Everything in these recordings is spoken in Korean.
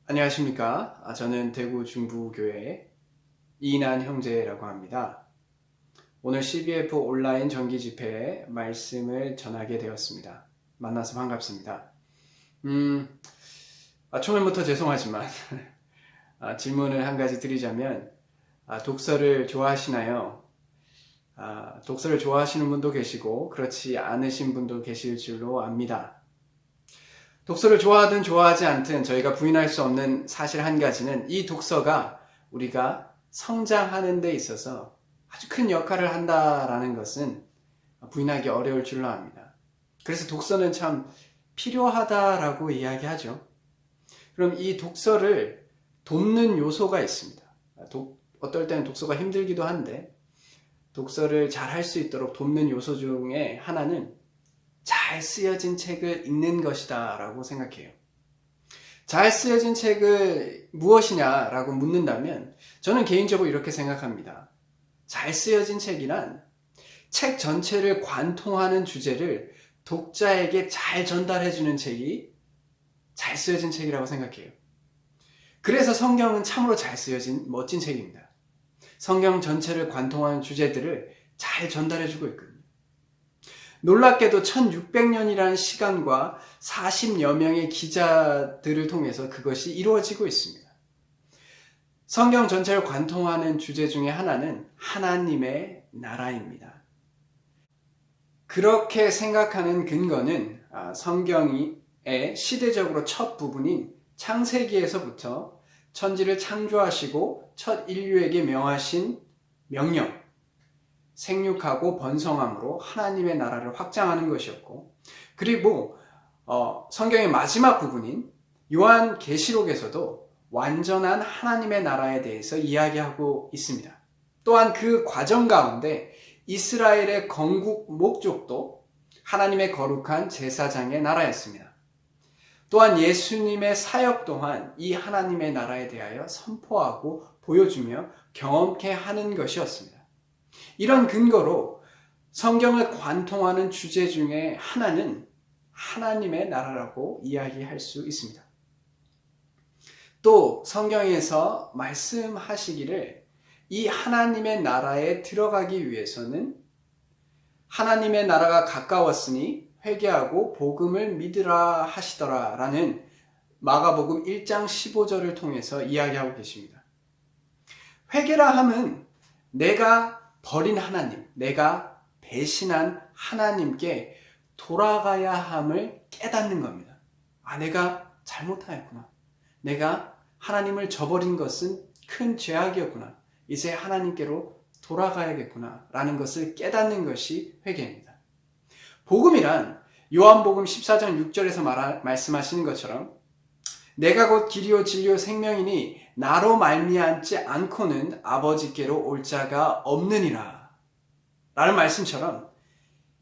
안녕하십니까. 저는 대구 중부교회 이인한 형제라고 합니다. 오늘 CBF 온라인 정기 집회에 말씀을 전하게 되었습니다. 만나서 반갑습니다. 초면부터 죄송하지만 질문을 한 가지 드리자면 독서를 좋아하시나요? 독서를 좋아하시는 분도 계시고 그렇지 않으신 분도 계실 줄로 압니다. 독서를 좋아하든 좋아하지 않든 저희가 부인할 수 없는 사실 한 가지는 이 독서가 우리가 성장하는 데 있어서 아주 큰 역할을 한다라는 것은 부인하기 어려울 줄로 압니다. 그래서 독서는 참 필요하다라고 이야기하죠. 그럼 이 독서를 돕는 요소가 있습니다. 어떨 때는 독서가 힘들기도 한데 독서를 잘 할 수 있도록 돕는 요소 중에 하나는 잘 쓰여진 책을 읽는 것이다 라고 생각해요. 잘 쓰여진 책을 무엇이냐라고 묻는다면 저는 개인적으로 이렇게 생각합니다. 잘 쓰여진 책이란 책 전체를 관통하는 주제를 독자에게 잘 전달해주는 책이 잘 쓰여진 책이라고 생각해요. 그래서 성경은 참으로 잘 쓰여진 멋진 책입니다. 성경 전체를 관통하는 주제들을 잘 전달해주고 있거든요. 놀랍게도 1600년이라는 시간과 40여 명의 기자들을 통해서 그것이 이루어지고 있습니다. 성경 전체를 관통하는 주제 중에 하나는 하나님의 나라입니다. 그렇게 생각하는 근거는 성경의 시대적으로 첫 부분인 창세기에서부터 천지를 창조하시고 첫 인류에게 명하신 명령, 생육하고 번성함으로 하나님의 나라를 확장하는 것이었고, 그리고 성경의 마지막 부분인 요한계시록에서도 완전한 하나님의 나라에 대해서 이야기하고 있습니다. 또한 그 과정 가운데 이스라엘의 건국 목적도 하나님의 거룩한 제사장의 나라였습니다. 또한 예수님의 사역 또한 이 하나님의 나라에 대하여 선포하고 보여주며 경험케 하는 것이었습니다. 이런 근거로 성경을 관통하는 주제 중에 하나는 하나님의 나라라고 이야기할 수 있습니다. 또 성경에서 말씀하시기를 이 하나님의 나라에 들어가기 위해서는 하나님의 나라가 가까웠으니 회개하고 복음을 믿으라 하시더라 라는 마가복음 1장 15절을 통해서 이야기하고 계십니다. 회개라 함은 내가 버린 하나님, 내가 배신한 하나님께 돌아가야 함을 깨닫는 겁니다. 내가 잘못하였구나. 내가 하나님을 저버린 것은 큰 죄악이었구나. 이제 하나님께로 돌아가야겠구나 라는 것을 깨닫는 것이 회개입니다. 복음이란 요한복음 14장 6절에서 말씀하시는 것처럼 내가 곧 길이요 진리요 생명이니 나로 말미암지 않고는 아버지께로 올 자가 없느니라 라는 말씀처럼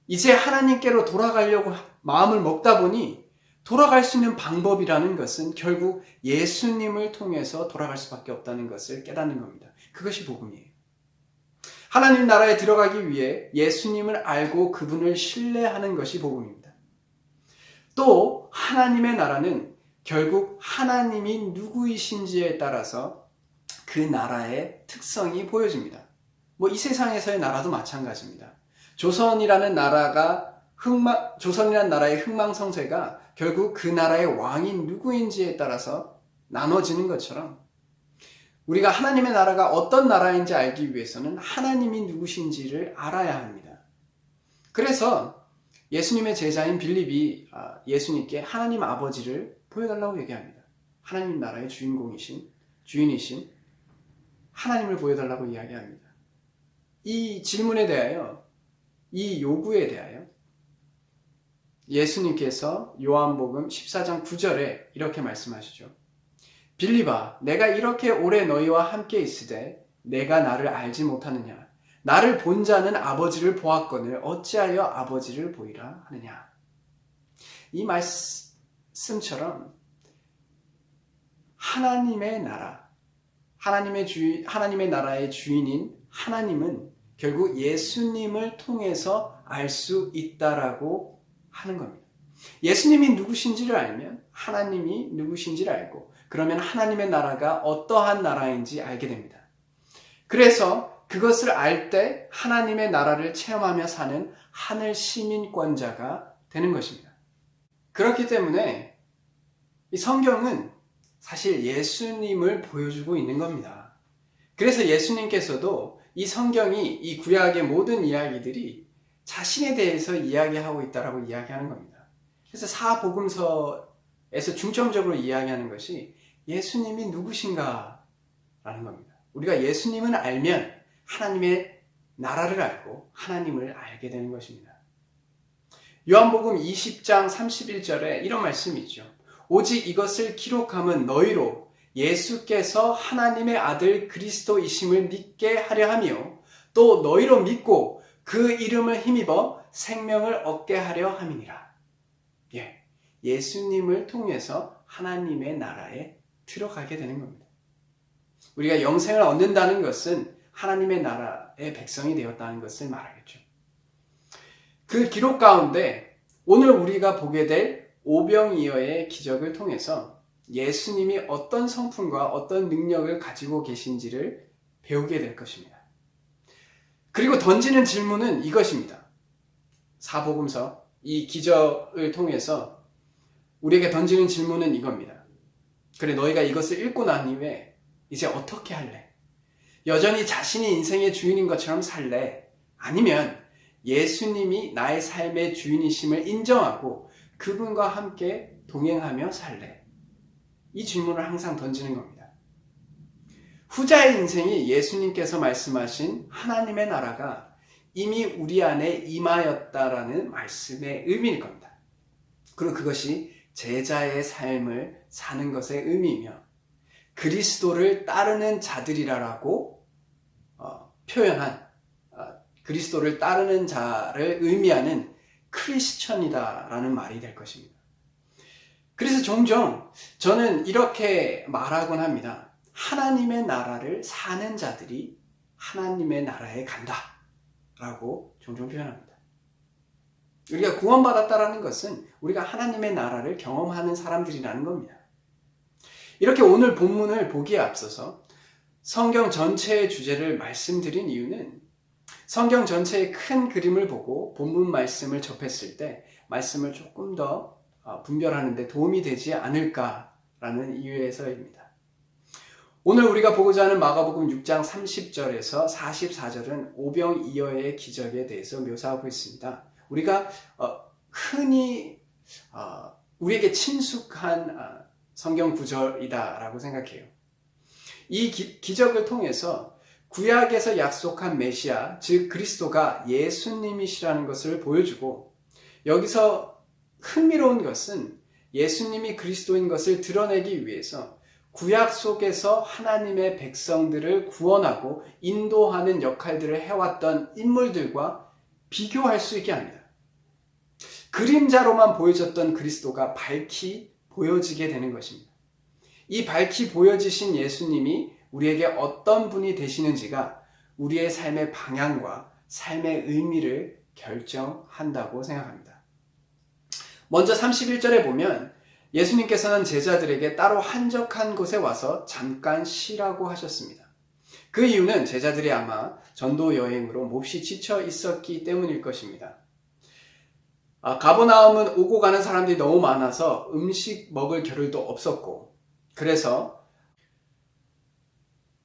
이제 하나님께로 돌아가려고 마음을 먹다 보니 돌아갈 수 있는 방법이라는 것은 결국 예수님을 통해서 돌아갈 수밖에 없다는 것을 깨닫는 겁니다. 그것이 복음이에요. 하나님 나라에 들어가기 위해 예수님을 알고 그분을 신뢰하는 것이 복음입니다. 또 하나님의 나라는 결국 하나님이 누구이신지에 따라서 그 나라의 특성이 보여집니다. 이 세상에서의 나라도 마찬가지입니다. 조선이라는 나라의 흥망성쇠가 결국 그 나라의 왕이 누구인지에 따라서 나눠지는 것처럼 우리가 하나님의 나라가 어떤 나라인지 알기 위해서는 하나님이 누구신지를 알아야 합니다. 그래서 예수님의 제자인 빌립이 예수님께 하나님 아버지를 보여달라고 얘기합니다. 하나님 나라의 주인이신 하나님을 보여달라고 이야기합니다. 이 질문에 대하여, 이 요구에 대하여 예수님께서 요한복음 14장 9절에 이렇게 말씀하시죠. 빌립아, 내가 이렇게 오래 너희와 함께 있으되 내가 나를 알지 못하느냐? 나를 본 자는 아버지를 보았거늘 어찌하여 아버지를 보이라 하느냐? 이 말씀처럼 하나님의 나라, 하나님의 나라의 주인인 하나님은 결국 예수님을 통해서 알 수 있다라고 하는 겁니다. 예수님이 누구신지를 알면 하나님이 누구신지를 알고 그러면 하나님의 나라가 어떠한 나라인지 알게 됩니다. 그래서 그것을 알 때 하나님의 나라를 체험하며 사는 하늘 시민권자가 되는 것입니다. 그렇기 때문에 이 성경은 사실 예수님을 보여주고 있는 겁니다. 그래서 예수님께서도 이 성경이 이 구약의 모든 이야기들이 자신에 대해서 이야기하고 있다라고 이야기하는 겁니다. 그래서 사복음서에서 중점적으로 이야기하는 것이 예수님이 누구신가 라는 겁니다. 우리가 예수님을 알면 하나님의 나라를 알고 하나님을 알게 되는 것입니다. 요한복음 20장 31절에 이런 말씀이 있죠. 오직 이것을 기록함은 너희로 예수께서 하나님의 아들 그리스도이심을 믿게 하려 하며 또 너희로 믿고 그 이름을 힘입어 생명을 얻게 하려 함이니라. 예수님을 통해서 하나님의 나라에 들어가게 되는 겁니다. 우리가 영생을 얻는다는 것은 하나님의 나라의 백성이 되었다는 것을 말하겠죠. 그 기록 가운데 오늘 우리가 보게 될 오병이어의 기적을 통해서 예수님이 어떤 성품과 어떤 능력을 가지고 계신지를 배우게 될 것입니다. 그리고 던지는 질문은 이것입니다. 사복음서 이 기적을 통해서 우리에게 던지는 질문은 이겁니다. 그래, 너희가 이것을 읽고 난 이후에 이제 어떻게 할래? 여전히 자신이 인생의 주인인 것처럼 살래? 아니면 예수님이 나의 삶의 주인이심을 인정하고 그분과 함께 동행하며 살래? 이 질문을 항상 던지는 겁니다. 후자의 인생이 예수님께서 말씀하신 하나님의 나라가 이미 우리 안에 임하였다라는 말씀의 의미일 겁니다. 그리고 그것이 제자의 삶을 사는 것의 의미이며 그리스도를 따르는 자들이라고 표현한 그리스도를 따르는 자를 의미하는 크리스천이다라는 말이 될 것입니다. 그래서 종종 저는 이렇게 말하곤 합니다. 하나님의 나라를 사는 자들이 하나님의 나라에 간다라고 종종 표현합니다. 우리가 구원받았다라는 것은 우리가 하나님의 나라를 경험하는 사람들이라는 겁니다. 이렇게 오늘 본문을 보기에 앞서서 성경 전체의 주제를 말씀드린 이유는 성경 전체의 큰 그림을 보고 본문 말씀을 접했을 때 말씀을 조금 더 분별하는 데 도움이 되지 않을까라는 이유에서입니다. 오늘 우리가 보고자 하는 마가복음 6장 30절에서 44절은 오병이어의 기적에 대해서 묘사하고 있습니다. 우리가 흔히 우리에게 친숙한 성경 구절이다라고 생각해요. 이 기적을 통해서 구약에서 약속한 메시아, 즉 그리스도가 예수님이시라는 것을 보여주고 여기서 흥미로운 것은 예수님이 그리스도인 것을 드러내기 위해서 구약 속에서 하나님의 백성들을 구원하고 인도하는 역할들을 해왔던 인물들과 비교할 수 있게 합니다. 그림자로만 보여졌던 그리스도가 밝히 보여지게 되는 것입니다. 이 밝히 보여지신 예수님이 우리에게 어떤 분이 되시는지가 우리의 삶의 방향과 삶의 의미를 결정한다고 생각합니다. 먼저 31절에 보면 예수님께서는 제자들에게 따로 한적한 곳에 와서 잠깐 쉬라고 하셨습니다. 그 이유는 제자들이 아마 전도 여행으로 몹시 지쳐 있었기 때문일 것입니다. 가버나움은 오고 가는 사람들이 너무 많아서 음식 먹을 겨를도 없었고, 그래서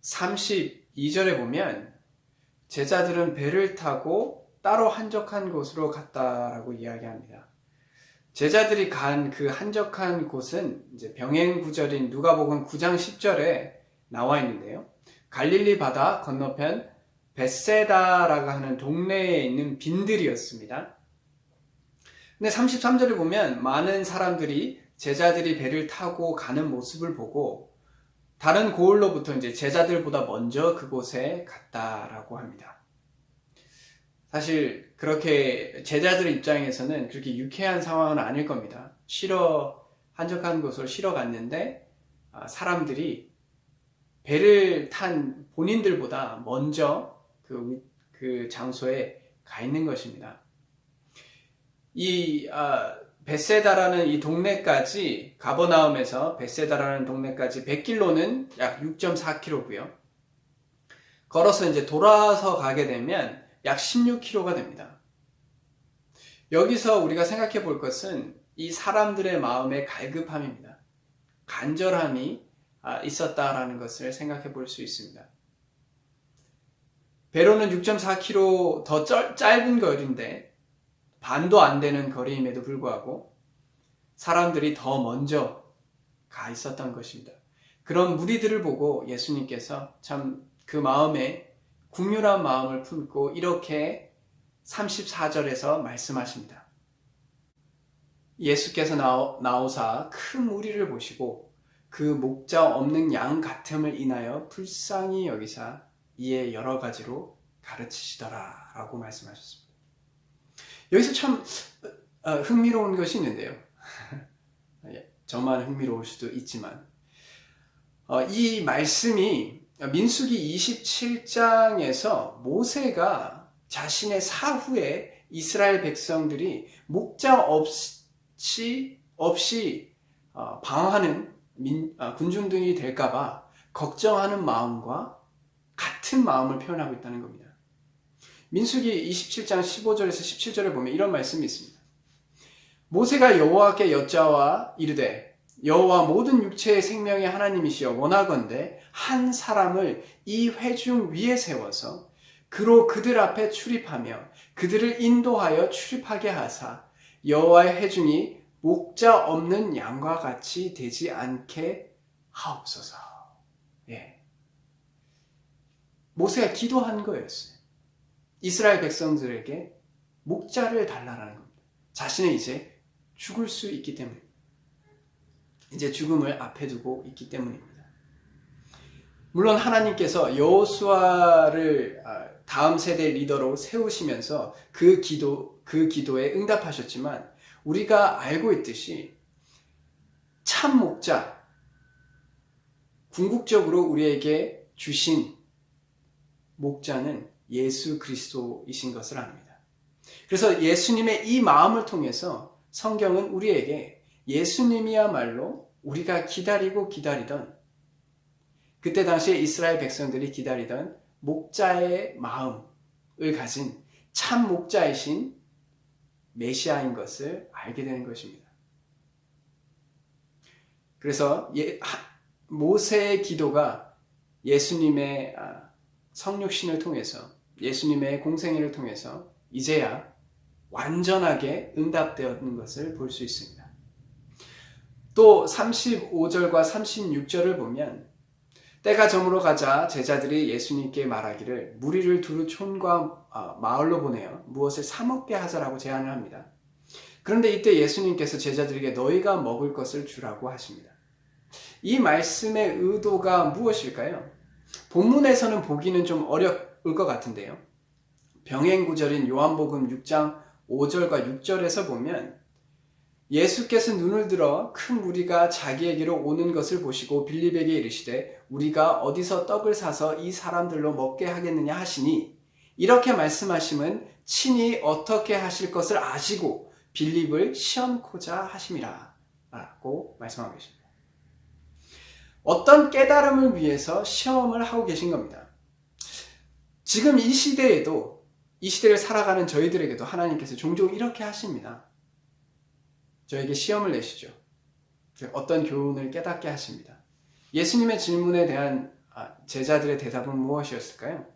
32절에 보면 제자들은 배를 타고 따로 한적한 곳으로 갔다라고 이야기합니다. 제자들이 간 그 한적한 곳은 이제 병행 구절인 누가복음 9장 10절에 나와 있는데요. 갈릴리 바다 건너편 벳세다라고 하는 동네에 있는 빈들이었습니다. 근데 33절을 보면 많은 사람들이 제자들이 배를 타고 가는 모습을 보고 다른 고을로부터 이제 제자들보다 먼저 그곳에 갔다라고 합니다. 사실 그렇게 제자들 입장에서는 그렇게 유쾌한 상황은 아닐 겁니다. 한적한 곳으로 쉬러 갔는데 사람들이 배를 탄 본인들보다 먼저 그 장소에 가 있는 것입니다. 이 벳세다라는 이 동네까지, 가버나움에서 벳세다라는 동네까지 100길로는 약 6.4km고요. 걸어서 이제 돌아서 가게 되면 약 16km가 됩니다. 여기서 우리가 생각해 볼 것은 이 사람들의 마음의 갈급함입니다. 간절함이 있었다라는 것을 생각해 볼 수 있습니다. 배로는 6.4km 더 짧은 거리인데 반도 안 되는 거리임에도 불구하고 사람들이 더 먼저 가 있었던 것입니다. 그런 무리들을 보고 예수님께서 참 그 마음에 국률한 마음을 품고 이렇게 34절에서 말씀하십니다. 예수께서 나오사 큰 무리를 보시고 그 목자 없는 양 같음을 인하여 불쌍히 여기사 이에 여러 가지로 가르치시더라 라고 말씀하셨습니다. 여기서 참 흥미로운 것이 있는데요. 저만 흥미로울 수도 있지만 이 말씀이 민수기 27장에서 모세가 자신의 사후에 이스라엘 백성들이 목자 없이 방황하는 군중들이 될까봐 걱정하는 마음과 같은 마음을 표현하고 있다는 겁니다. 민수기 27장 15절에서 17절에 보면 이런 말씀이 있습니다. 모세가 여호와께 여짜와 이르되 여호와 모든 육체의 생명의 하나님이시여 원하건대 한 사람을 이 회중 위에 세워서 그로 그들 앞에 출입하며 그들을 인도하여 출입하게 하사 여호와의 회중이 목자 없는 양과 같이 되지 않게 하옵소서. 예. 모세가 기도한 거였어요. 이스라엘 백성들에게 목자를 달라라는 겁니다. 자신은 이제 죽을 수 있기 때문입니다. 이제 죽음을 앞에 두고 있기 때문입니다. 물론 하나님께서 여호수아를 다음 세대 리더로 세우시면서 그 기도에 응답하셨지만 우리가 알고 있듯이 참 목자, 궁극적으로 우리에게 주신 목자는 예수 그리스도이신 것을 압니다. 그래서 예수님의 이 마음을 통해서 성경은 우리에게 예수님이야말로 우리가 기다리고 기다리던 그때 당시에 이스라엘 백성들이 기다리던 목자의 마음을 가진 참 목자이신 메시아인 것을 알게 되는 것입니다. 그래서 모세의 기도가 예수님의 성육신을 통해서 예수님의 공생애를 통해서 이제야 완전하게 응답되었는 것을 볼 수 있습니다. 또 35절과 36절을 보면 때가 저물어 가자 제자들이 예수님께 말하기를 무리를 두루 촌과 마을로 보내어 무엇을 사 먹게 하자라고 제안을 합니다. 그런데 이때 예수님께서 제자들에게 너희가 먹을 것을 주라고 하십니다. 이 말씀의 의도가 무엇일까요? 본문에서는 보기는 좀 어려울 것 같은데요. 병행구절인 요한복음 6장 5절과 6절에서 보면 예수께서 눈을 들어 큰 무리가 자기에게로 오는 것을 보시고 빌립에게 이르시되 우리가 어디서 떡을 사서 이 사람들로 먹게 하겠느냐 하시니 이렇게 말씀하심은 친히 어떻게 하실 것을 아시고 빌립을 시험코자 하심이라 라고 말씀하고 계십니다. 어떤 깨달음을 위해서 시험을 하고 계신 겁니다. 지금 이 시대에도 이 시대를 살아가는 저희들에게도 하나님께서 종종 이렇게 하십니다. 저에게 시험을 내시죠. 어떤 교훈을 깨닫게 하십니다. 예수님의 질문에 대한 제자들의 대답은 무엇이었을까요?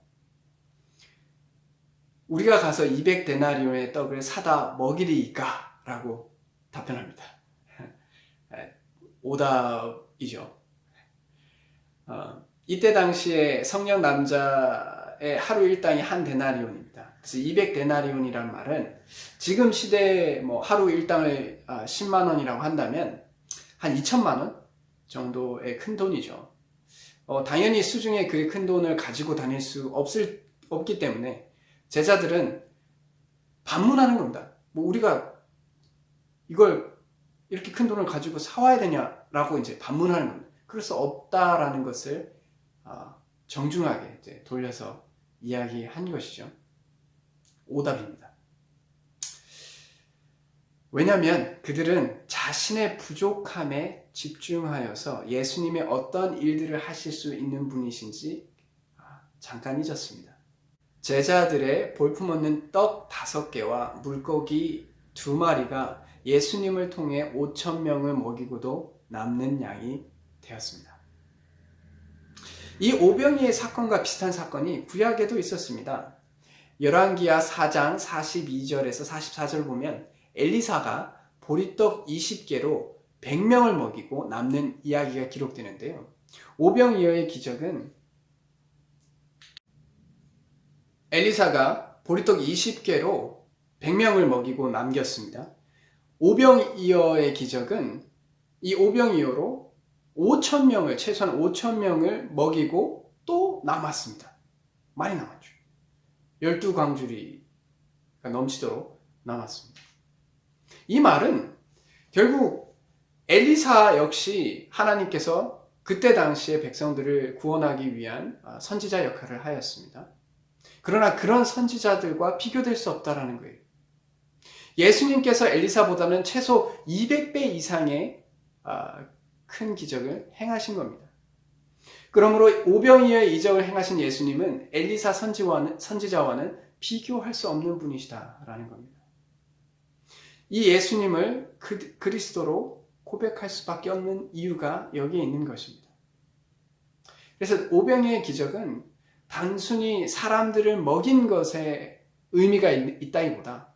우리가 가서 200데나리온의 떡을 사다 먹이리이까? 라고 답변합니다. 오답이죠. 이때 당시에 성령 남자의 하루 일당이 한 데나리온입니다. 그래서 200데나리온이라는 말은 지금 시대에 하루 일당을 10만 원이라고 한다면 한 2천만 원 정도의 큰 돈이죠. 당연히 수중에 그 큰 돈을 가지고 다닐 수 없기 때문에 제자들은 반문하는 겁니다. 우리가 이걸 이렇게 큰 돈을 가지고 사와야 되냐라고 이제 반문하는 겁니다. 그럴 수 없다라는 것을 정중하게 이제 돌려서 이야기한 것이죠. 오답입니다. 왜냐하면 그들은 자신의 부족함에 집중하여서 예수님의 어떤 일들을 하실 수 있는 분이신지 잠깐 잊었습니다. 제자들의 볼품없는 떡 5개와 물고기 2마리가 예수님을 통해 5,000명을 먹이고도 남는 양이 되었습니다. 이 오병이의 사건과 비슷한 사건이 구약에도 있었습니다. 열왕기하 4장 42절에서 44절 보면 엘리사가 보리떡 20개로 100명을 먹이고 남는 이야기가 기록되는데요. 오병이어의 기적은 엘리사가 보리떡 20개로 100명을 먹이고 남겼습니다. 오병이어의 기적은 이 오병이어로 5,000명을, 최소한 5,000명을 먹이고 또 남았습니다. 많이 남았죠. 12광주리가 넘치도록 남았습니다. 이 말은 결국 엘리사 역시 하나님께서 그때 당시에 백성들을 구원하기 위한 선지자 역할을 하였습니다. 그러나 그런 선지자들과 비교될 수 없다라는 거예요. 예수님께서 엘리사보다는 최소 200배 이상의 큰 기적을 행하신 겁니다. 그러므로 오병이어의 이적을 행하신 예수님은 엘리사 선지자와는 비교할 수 없는 분이시다라는 겁니다. 이 예수님을 그리스도로 고백할 수밖에 없는 이유가 여기에 있는 것입니다. 그래서 오병이어의 기적은 단순히 사람들을 먹인 것에 의미가 있다기보다,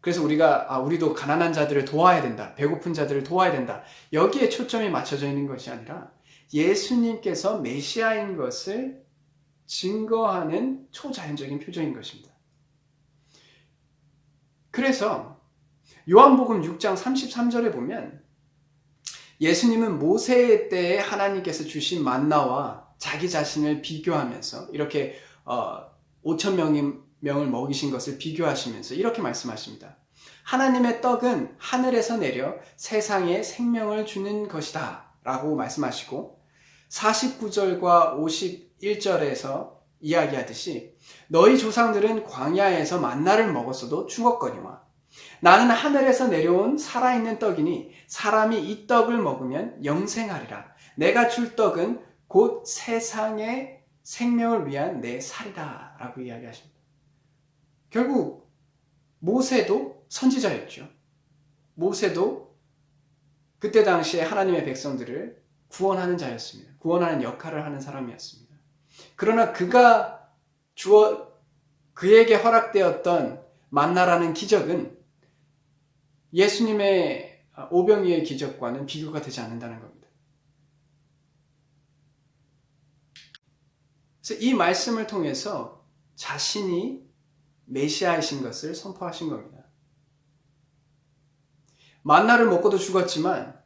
그래서 우리도 가난한 자들을 도와야 된다, 배고픈 자들을 도와야 된다, 여기에 초점이 맞춰져 있는 것이 아니라 예수님께서 메시아인 것을 증거하는 초자연적인 표정인 것입니다. 그래서 요한복음 6장 33절에 보면 예수님은 모세 때에 하나님께서 주신 만나와 자기 자신을 비교하면서 이렇게 5,000명을 먹이신 것을 비교하시면서 이렇게 말씀하십니다. 하나님의 떡은 하늘에서 내려 세상에 생명을 주는 것이다 라고 말씀하시고, 49절과 51절에서 이야기하듯이 너희 조상들은 광야에서 만나를 먹었어도 죽었거니와 나는 하늘에서 내려온 살아있는 떡이니 사람이 이 떡을 먹으면 영생하리라. 내가 줄 떡은 곧 세상의 생명을 위한 내 살이다 라고 이야기하십니다. 결국 모세도 선지자였죠. 모세도 그때 당시에 하나님의 백성들을 구원하는 자였습니다. 구원하는 역할을 하는 사람이었습니다. 그러나 그에게 허락되었던 만나라는 기적은 예수님의 오병이어의 기적과는 비교가 되지 않는다는 겁니다. 그래서 이 말씀을 통해서 자신이 메시아이신 것을 선포하신 겁니다. 만나를 먹고도 죽었지만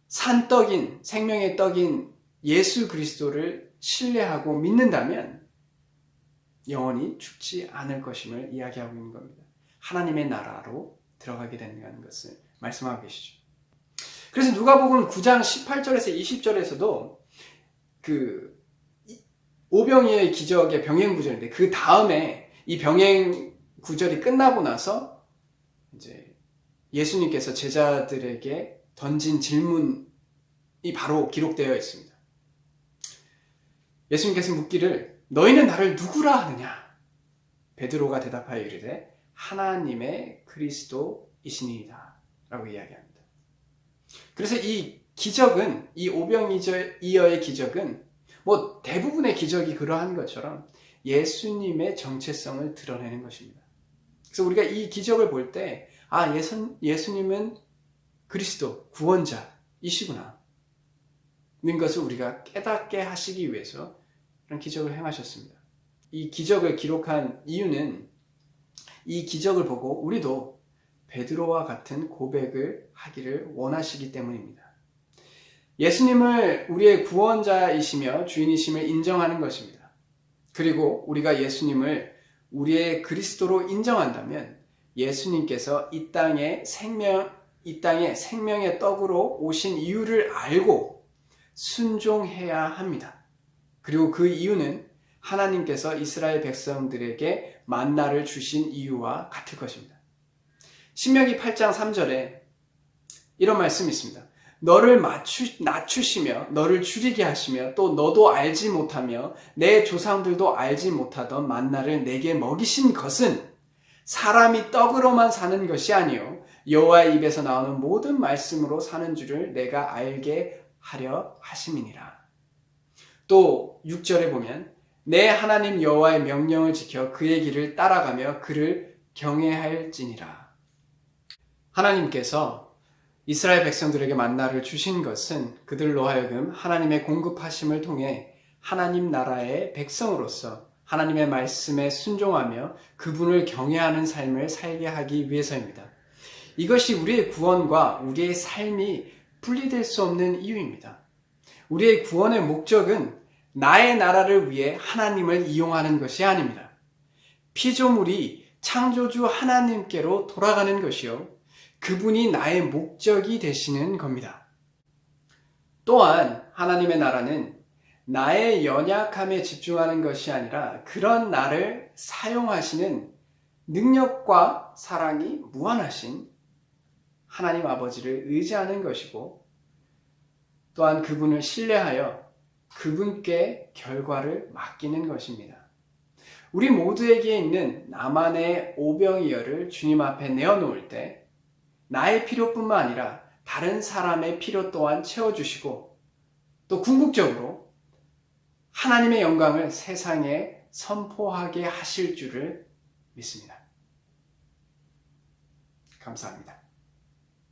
산떡인, 생명의 떡인 예수 그리스도를 신뢰하고 믿는다면 영원히 죽지 않을 것임을 이야기하고 있는 겁니다. 하나님의 나라로 들어가게 된다는 것을 말씀하고 계시죠. 그래서 누가복음 9장 18절에서 20절에서도 그 오병이어의 기적의 병행 구절인데, 그 다음에 이 병행 구절이 끝나고 나서 이제 예수님께서 제자들에게 던진 질문이 바로 기록되어 있습니다. 예수님께서 묻기를 너희는 나를 누구라 하느냐? 베드로가 대답하여 이르되 하나님의 그리스도이시니이다 라고 이야기합니다. 그래서 이 기적은, 이 오병이어의 기적은 대부분의 기적이 그러한 것처럼 예수님의 정체성을 드러내는 것입니다. 그래서 우리가 이 기적을 볼 때 예수님은 그리스도, 구원자이시구나 는 것을 우리가 깨닫게 하시기 위해서 그런 기적을 행하셨습니다. 이 기적을 기록한 이유는 이 기적을 보고 우리도 베드로와 같은 고백을 하기를 원하시기 때문입니다. 예수님을 우리의 구원자이시며 주인이심을 인정하는 것입니다. 그리고 우리가 예수님을 우리의 그리스도로 인정한다면 예수님께서 이 땅에 생명의 떡으로 오신 이유를 알고 순종해야 합니다. 그리고 그 이유는 하나님께서 이스라엘 백성들에게 만나를 주신 이유와 같을 것입니다. 신명기 8장 3절에 이런 말씀이 있습니다. 너를 낮추시며 너를 줄이게 하시며 또 너도 알지 못하며 내 조상들도 알지 못하던 만나를 내게 먹이신 것은 사람이 떡으로만 사는 것이 아니요 여호와의 입에서 나오는 모든 말씀으로 사는 줄을 내가 알게 하려 하심이니라. 또 6절에 보면 내 하나님 여호와의 명령을 지켜 그의 길을 따라가며 그를 경외할지니라. 하나님께서 이스라엘 백성들에게 만나를 주신 것은 그들로 하여금 하나님의 공급하심을 통해 하나님 나라의 백성으로서 하나님의 말씀에 순종하며 그분을 경외하는 삶을 살게 하기 위해서입니다. 이것이 우리의 구원과 우리의 삶이 분리될 수 없는 이유입니다. 우리의 구원의 목적은 나의 나라를 위해 하나님을 이용하는 것이 아닙니다. 피조물이 창조주 하나님께로 돌아가는 것이요 그분이 나의 목적이 되시는 겁니다. 또한 하나님의 나라는 나의 연약함에 집중하는 것이 아니라 그런 나를 사용하시는 능력과 사랑이 무한하신 하나님 아버지를 의지하는 것이고 또한 그분을 신뢰하여 그분께 결과를 맡기는 것입니다. 우리 모두에게 있는 나만의 오병이어를 주님 앞에 내어놓을 때 나의 필요뿐만 아니라 다른 사람의 필요 또한 채워주시고 또 궁극적으로 하나님의 영광을 세상에 선포하게 하실 줄을 믿습니다. 감사합니다.